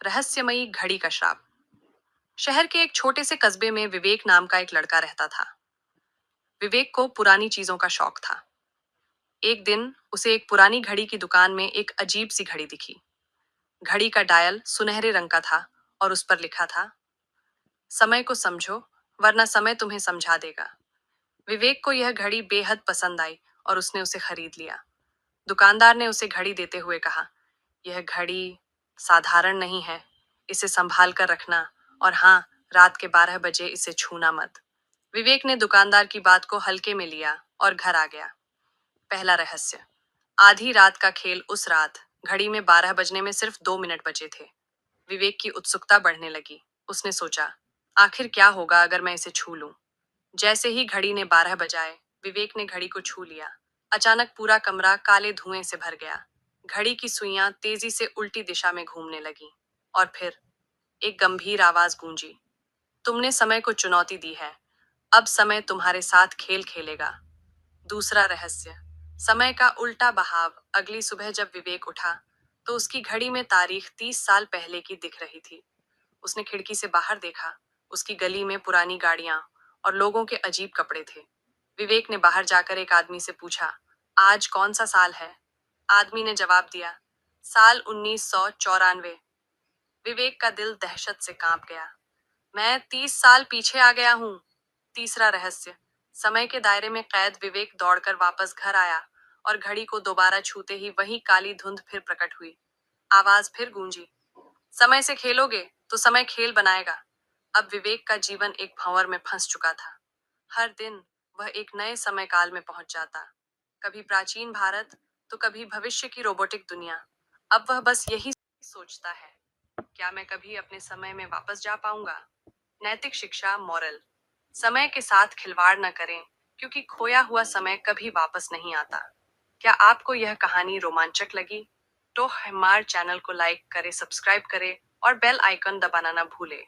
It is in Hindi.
रहस्यमयी घड़ी का श्राप। शहर के एक छोटे से कस्बे में विवेक नाम का एक लड़का रहता था। विवेक को पुरानी चीजों का शौक था। एक दिन उसे एक पुरानी घड़ी की दुकान में एक अजीब सी घड़ी दिखी। घड़ी का डायल सुनहरे रंग का था और उस पर लिखा था, समय को समझो वरना समय तुम्हें समझा देगा। विवेक को यह घड़ी बेहद पसंद आई और उसने उसे खरीद लिया। दुकानदार ने उसे घड़ी देते हुए कहा, यह घड़ी साधारण नहीं है, इसे संभाल कर रखना, और हाँ, रात के 12 बजे इसे छूना मत। विवेक ने दुकानदार की बात को हल्के में लिया और घर आ गया। पहला रहस्य। आधी रात का खेल। उस रात घड़ी में 12 बजने में सिर्फ 2 मिनट बचे थे। विवेक की उत्सुकता बढ़ने लगी। उसने सोचा, आखिर क्या होगा अगर मैं इसे छू लूं। जैसे ही घड़ी ने 12 बजाए, विवेक ने घड़ी को छू लिया। अचानक पूरा कमरा काले धुएं से भर गया। घड़ी की सुइयां तेजी से उल्टी दिशा में घूमने लगीं। और फिर एक गंभीर आवाज गूंजी, तुमने समय को चुनौती दी है, अब समय तुम्हारे साथ खेल खेलेगा। दूसरा रहस्य। समय का उल्टा बहाव। अगली सुबह जब विवेक उठा तो उसकी घड़ी में तारीख 30 साल पहले की दिख रही थी। उसने खिड़की से बाहर देखा। उसकी गली में पुरानी गाड़ियां और लोगों के अजीब कपड़े थे। विवेक ने बाहर जाकर एक आदमी से पूछा, आज कौन सा साल है? आदमी ने जवाब दिया, साल 1994। विवेक का दिल दहशत से कांप गया। मैं 30 साल पीछे आ गया हूँ। तीसरा रहस्य। समय के दायरे में कैद। विवेक दौड़कर वापस घर आया और घड़ी को दोबारा छूते ही वही काली धुंध फिर प्रकट हुई। आवाज फिर गूंजी, समय से खेलोगे तो समय खेल बनाएगा। अब विवेक का जीवन एक भंवर में फंस चुका था। हर दिन वह एक नए समय काल में पहुंच जाता। कभी प्राचीन भारत तो कभी भविष्य की रोबोटिक दुनिया। अब वह बस यही सोचता है, क्या मैं कभी अपने समय में वापस जा पाऊंगा? नैतिक शिक्षा। मॉरल। समय के साथ खिलवाड़ न करें, क्योंकि खोया हुआ समय कभी वापस नहीं आता। क्या आपको यह कहानी रोमांचक लगी? तो हमारे चैनल को लाइक करें, सब्सक्राइब करें और बेल आइकन दबाना ना भूलें।